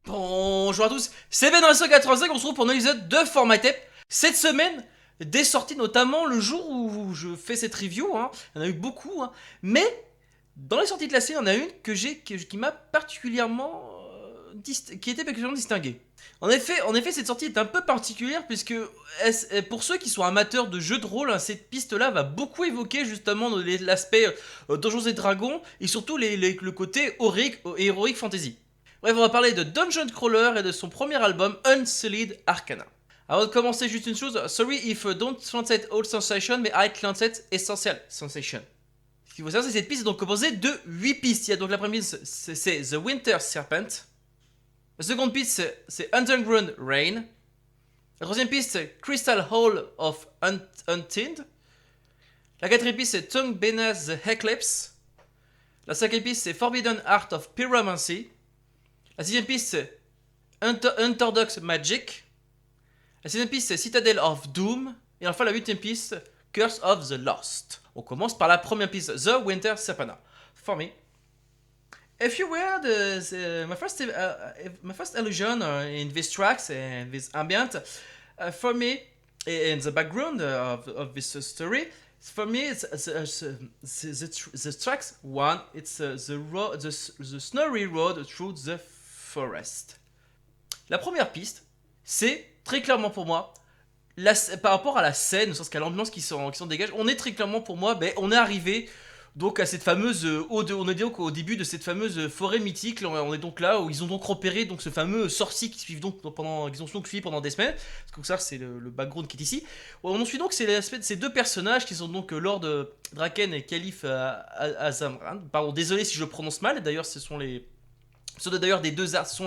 Bonjour à tous, c'est Ben 185, on se retrouve pour un épisode de Format Tape. Cette semaine, des sorties, notamment le jour où je fais cette review, il y en a eu beaucoup, mais dans les sorties classées, il y en a une qui m'a particulièrement qui était particulièrement distinguée. En effet, cette sortie est un peu particulière puisque pour ceux qui sont amateurs de jeux de rôle, cette piste-là va beaucoup évoquer justement l'aspect Donjons et Dragons et surtout le côté Heroic Fantasy. Bref, on va parler de Dungeon Crawler et de son premier album Unsullied Arcana. Avant de commencer, juste une chose, sorry if I don't translate all sensation, mais I translate essential sensation. Ce qu'il faut savoir, c'est que cette piste est donc composée de 8 pistes. Il y a donc la première piste, c'est The Winter Serpent. La seconde piste, c'est Underground Rain. La troisième piste, c'est Crystal Hall of Untinned. La quatrième piste, c'est Tongue Beneath the Eclipse. La cinquième piste, c'est Forbidden Art of Pyromancy. La sixième piste, c'est Unorthodox Magic. La sixième piste, c'est Citadel of Doom. Et enfin, la huitième piste, Curse of the Lost. On commence par la première piste, The Winter Serpent. For me, if you were my first illusion in these tracks and this ambient, for me, in the background of this story, for me, it's the tracks one. It's the snowy road through the forest. La première piste, c'est très clairement pour moi, par rapport à la scène, au sens qu'à l'ambiance qui s'en dégage, on est très clairement pour moi, on est arrivé donc à cette fameuse, on est donc au début de cette fameuse forêt mythique. On est donc là où ils ont donc repéré donc ce fameux sorcier qui suivent donc qu'ils ont donc suivi pendant des semaines. Parce que ça c'est le background qui est ici. On suit donc c'est l'aspect de ces deux personnages qui sont donc Lord Draken et Caliph Azamran. Pardon, désolé si je prononce mal. D'ailleurs, ce sont les sont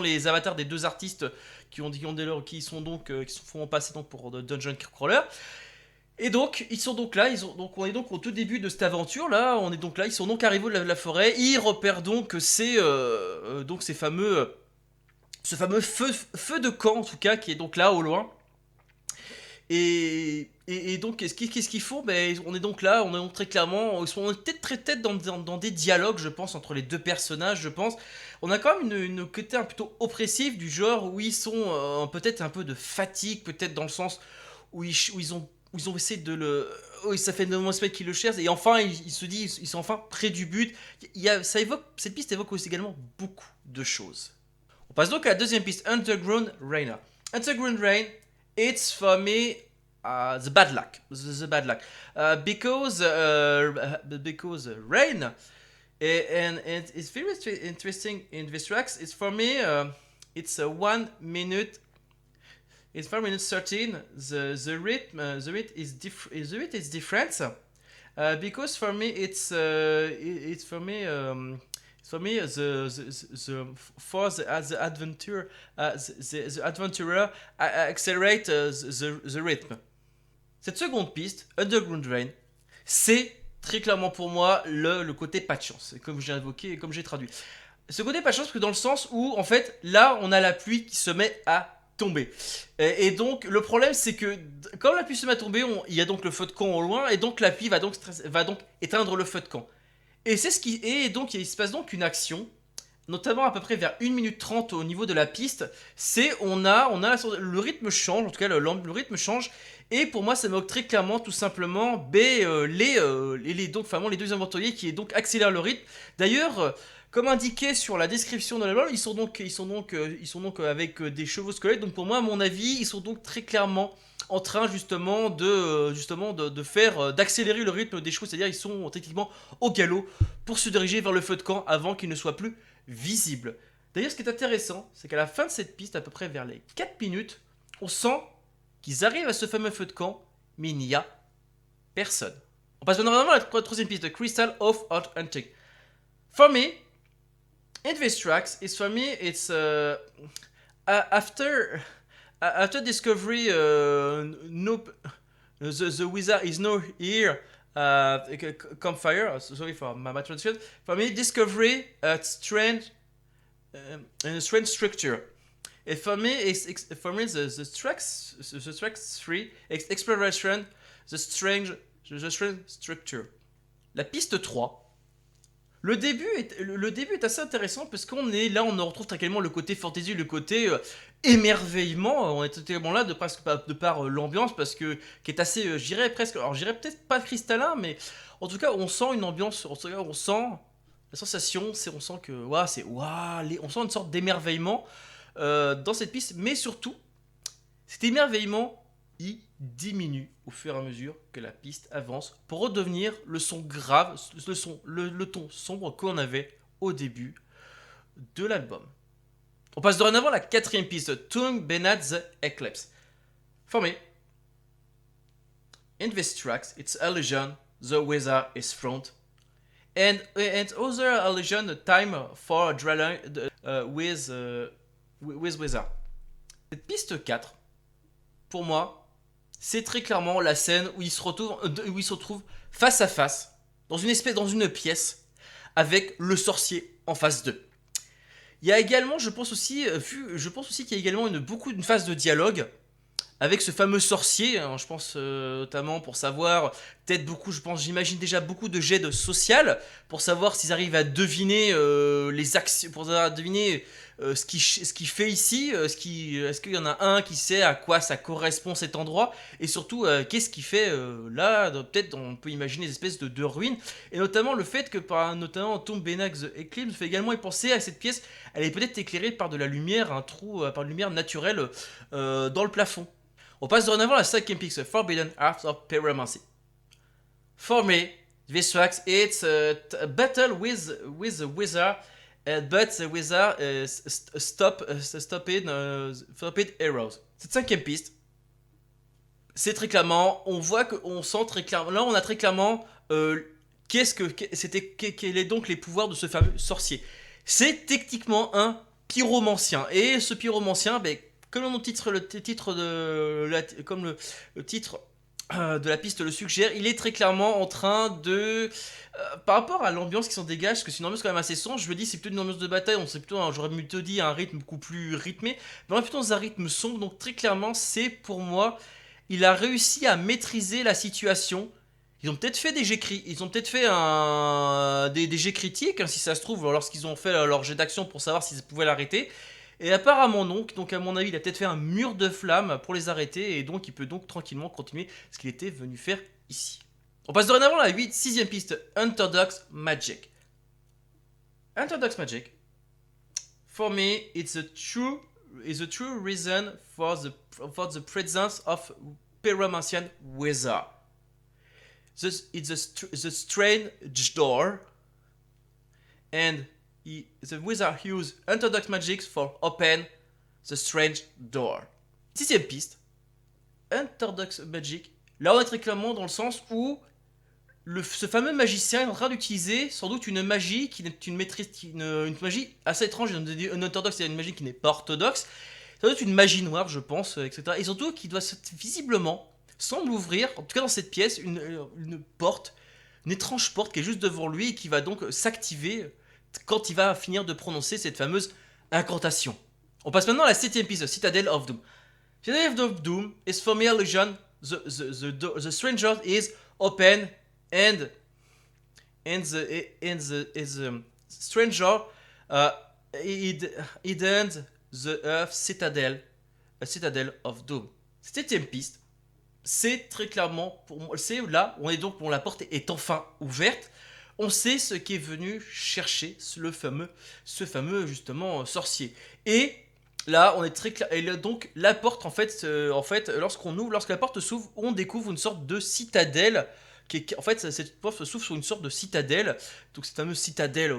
les avatars des deux artistes qui se font passer donc pour Dungeon Crawler. Et donc, ils sont donc là, on est donc au tout début de cette aventure là, on est donc là, ils sont donc arrivés de la forêt, ils repèrent donc ces fameux, ce fameux feu de camp en tout cas, qui est donc là au loin. Et donc, qu'est-ce qu'ils font? On est donc là, on est donc très clairement, ils sont peut-être très tête dans des dialogues, je pense, entre les deux personnages, je pense. On a quand même une côté un plutôt oppressif du genre où ils sont peut-être un peu de fatigue, peut-être dans le sens où ils ont essayé de le. Oh, ça fait 9 mois qu'ils le cherchent, et enfin, ils se disent, ils sont enfin près du but. Cette piste évoque aussi également beaucoup de choses. On passe donc à la deuxième piste, Underground Rain. Underground Rain, it's for me the bad luck. The bad luck. Because rain, and it's very interesting in these tracks. It's for me, it's a 1 minute. It's 4 minutes 13. The rhythm is different. Because for me it's for me the adventure the adventurer accelerate the rhythm. Cette seconde piste, Underground Rain, c'est très clairement pour moi le côté pas de chance, comme j'ai invoqué et comme j'ai traduit. Ce côté pas de chance, parce que dans le sens où en fait là on a la pluie qui se met à tomber. Et donc le problème c'est que quand la pluie se met à tomber, il y a donc le feu de camp au loin, et donc la pluie va donc éteindre le feu de camp. Et c'est ce qui et donc il se passe donc une action, notamment à peu près vers 1 minute 30 au niveau de la piste. C'est le rythme change, en tout cas le rythme change. Et pour moi, ça m'évoque très clairement, tout simplement, les deux aventuriers qui donc accélèrent le rythme. D'ailleurs, comme indiqué sur la description de l'album, avec des chevaux squelettes. Donc pour moi, à mon avis, ils sont donc très clairement en train de faire d'accélérer le rythme des chevaux, c'est-à-dire ils sont techniquement au galop pour se diriger vers le feu de camp avant qu'il ne soit plus visible. D'ailleurs, ce qui est intéressant, c'est qu'à la fin de cette piste, à peu près vers les 4 minutes, on sent qu'ils arrivent à ce fameux feu de camp, mais il n'y a personne. On passe maintenant à la troisième piste, Crystal of Art Hunting. For me, in these tracks, it's after discovery, no, the wizard is no here. Campfire. Sorry for my translation. For me, discovery strange, a strange structure. And for me, the tracks 3, exploration, the strange structure. La piste 3 Le début est assez intéressant parce qu'on est là, on retrouve tranquillement le côté fantasy, le côté émerveillement. On est totalement là de presque de par l'ambiance parce que qui est assez, je dirais presque, alors je dirais peut-être pas cristallin, mais en tout cas on sent une ambiance, en tout cas on sent la sensation, c'est on sent que waouh, c'est waouh, on sent une sorte d'émerveillement dans cette piste, mais surtout cet émerveillement, il diminue au fur et à mesure que la piste avance pour redevenir le son grave, le ton sombre qu'on avait au début de l'album. On passe dorénavant à la quatrième piste, Tung Benat the Eclipse. For me, in this track, it's illusion, the weather is front, and other illusion, time for dwelling with weather. Cette piste 4, pour moi, c'est très clairement la scène où il se retrouve face à face, dans une pièce, avec le sorcier en face d'eux. Il y a également, je pense aussi qu'il y a également une phase de dialogue avec ce fameux sorcier, hein, je pense notamment pour savoir, peut-être beaucoup, j'imagine déjà beaucoup de jets de social, pour savoir s'ils arrivent à deviner les actions, pour deviner ce qu'il fait ici, est-ce qu'il y en a un qui sait à quoi ça correspond cet endroit, et surtout qu'est-ce qu'il fait là, peut-être on peut imaginer des espèces de ruines, et notamment le fait que notamment Tom Benax The Eclipse fait également y penser à cette pièce, elle est peut-être éclairée par de la lumière, un trou, par de la lumière naturelle dans le plafond. On passe dorénavant à la cinquième piste, Forbidden Art of Pyromancy. For me, this track it's a battle with the wizard, but the wizard stopped arrows. Cette cinquième piste, c'est très clairement, on sent très clairement, là on a très clairement quels est donc les pouvoirs de ce fameux sorcier. C'est techniquement un pyromancien, et ce pyromancien, ben, comme le titre de la piste le suggère, il est très clairement en train de par rapport à l'ambiance qui s'en dégage, parce que c'est une ambiance quand même assez sombre, je me dis c'est plutôt une ambiance de bataille, j'aurais plutôt dit un rythme beaucoup plus rythmé, mais on est plutôt dans un rythme sombre, donc très clairement c'est pour moi, il a réussi à maîtriser la situation. Ils ont peut-être fait des jets des jets critiques, hein, si ça se trouve, lorsqu'ils ont fait leur jet d'action pour savoir s'ils pouvaient l'arrêter. Et apparemment non, donc à mon avis il a peut-être fait un mur de flammes pour les arrêter et donc il peut donc tranquillement continuer ce qu'il était venu faire ici. On passe dorénavant à la 6ème piste, Unorthodox Magic. Unorthodox Magic, for me, it's a true reason for the presence of pyromancian wizard. It's the strange door, and the wizard use unorthodox magic for open the strange door. 6ème piste, Unorthodox Magic. Là, on est très clairement dans le sens où ce fameux magicien est en train d'utiliser sans doute une magie qui est une magie assez étrange. Une orthodoxe, c'est une magie qui n'est pas orthodoxe. Ça doit être une magie noire, je pense, etc. Et surtout qui doit visiblement semble ouvrir, en tout cas dans cette pièce, une porte, une étrange porte qui est juste devant lui et qui va donc s'activer quand il va finir de prononcer cette fameuse incantation. On passe maintenant à la 7ème piste, Citadel of Doom. Citadel of Doom is for me illusion. The stranger is open and the stranger hidden the earth citadel, a Citadel of Doom. 7ème piste, c'est très clairement, c'est là, on est donc, la porte est enfin ouverte. On sait ce qui est venu chercher ce fameux justement sorcier. Et là, on est très clair. Et là, donc la porte, en fait, lorsque la porte s'ouvre, on découvre une sorte de citadelle. En fait, cette porte s'ouvre sur une sorte de citadelle. Donc cette fameuse citadelle,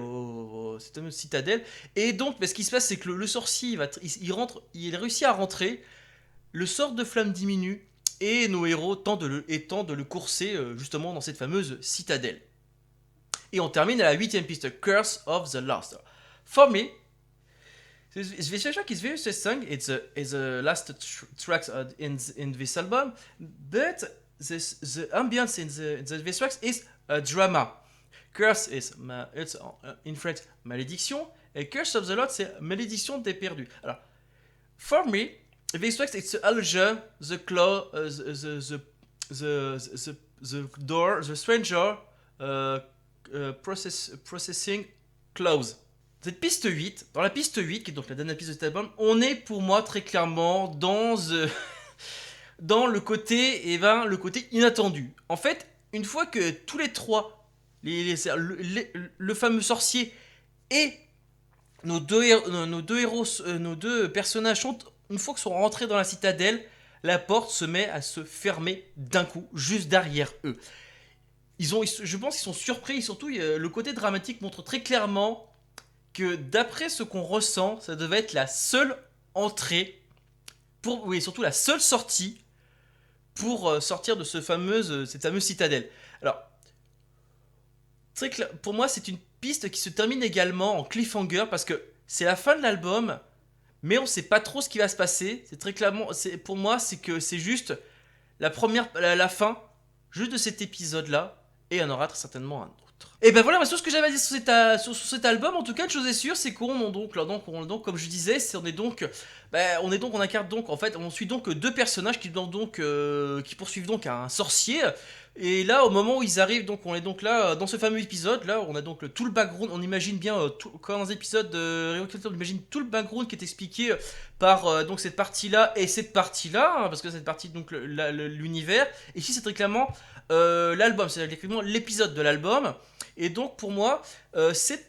Et donc, ce qui se passe, c'est que le sorcier, il réussit à rentrer. Le sort de flamme diminue et nos héros tentent de le courser justement dans cette fameuse citadelle. Et on termine à la 8ème piste, Curse of the Last. For me, this track is very interesting. It's the last track in this album, but the ambience in this track is a drama. Curse is it's in French malédiction, et Curse of the Lost c'est malédiction des perdus. Alors, for me, this track it's allusion, the claw, the door, the stranger. Processing Close. Cette piste 8, dans la piste 8, qui est donc la dernière piste de cet album, on est pour moi très clairement dans, dans le côté, le côté inattendu. En fait, une fois que tous les trois, le fameux sorcier et nos deux personnages sont, une fois qu'ils sont rentrés dans la citadelle, la porte se met à se fermer d'un coup, juste derrière eux. Je pense qu'ils sont surpris, et surtout le côté dramatique montre très clairement que d'après ce qu'on ressent, ça devait être la seule entrée, surtout la seule sortie pour sortir de cette fameuse citadelle. Alors, pour moi, c'est une piste qui se termine également en cliffhanger parce que c'est la fin de l'album, mais on sait pas trop ce qui va se passer. C'est très clairement, pour moi, c'est que c'est juste la fin, juste de cet épisode-là, et il y en aura très certainement un autre. Et ben voilà, c'est tout ce que j'avais à dire sur cet album. En tout cas, une chose est sûre, c'est qu'on comme je disais, on incarne donc, en fait, on suit donc deux personnages qui poursuivent donc un sorcier. Et là, au moment où ils arrivent, donc on est donc là dans ce fameux épisode. Là, on a donc tout le background. On imagine bien, comme dans les épisodes de on imagine tout le background qui est expliqué par donc cette partie-là et cette partie-là, hein, parce que cette partie donc l'univers. Et ici, c'est très clairement l'album, c'est clairement l'épisode de l'album. Et donc pour moi, cet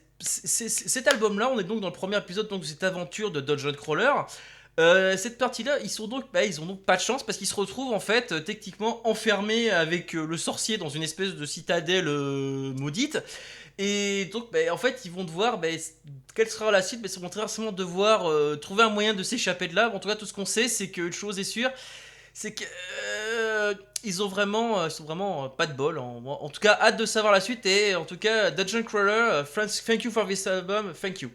album-là, on est donc dans le premier épisode donc, de cette aventure de Dungeon Crawler. Cette partie-là, ils ont donc pas de chance parce qu'ils se retrouvent en fait techniquement enfermés avec le sorcier dans une espèce de citadelle maudite. Et donc en fait ils vont devoir, quelle sera la suite, ils vont très certainement devoir trouver un moyen de s'échapper de là. En tout cas tout ce qu'on sait c'est qu'une chose est sûre, c'est que ils sont vraiment pas de bol. En tout cas hâte de savoir la suite et en tout cas Dungeon Crawler, thank you for this album, thank you.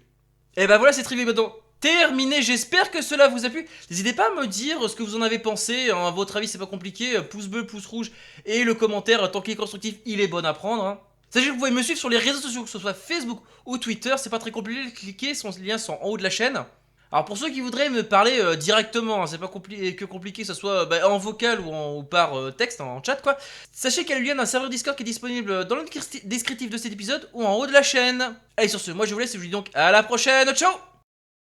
Et voilà c'est trivia maintenant terminé, j'espère que cela vous a plu. N'hésitez pas à me dire ce que vous en avez pensé, à votre avis c'est pas compliqué, pouce bleu, pouce rouge et le commentaire tant qu'il est constructif il est bon à prendre hein. Sachez que vous pouvez me suivre sur les réseaux sociaux, que ce soit Facebook ou Twitter, c'est pas très compliqué, cliquez, son lien sont en haut de la chaîne. Alors pour ceux qui voudraient me parler directement, hein, c'est pas compliqué que ce soit en vocal ou par texte, en chat quoi. Sachez qu'il y a le lien d'un serveur Discord qui est disponible dans le descriptif de cet épisode ou en haut de la chaîne. Allez sur ce, moi je vous laisse et je vous dis donc à la prochaine, ciao.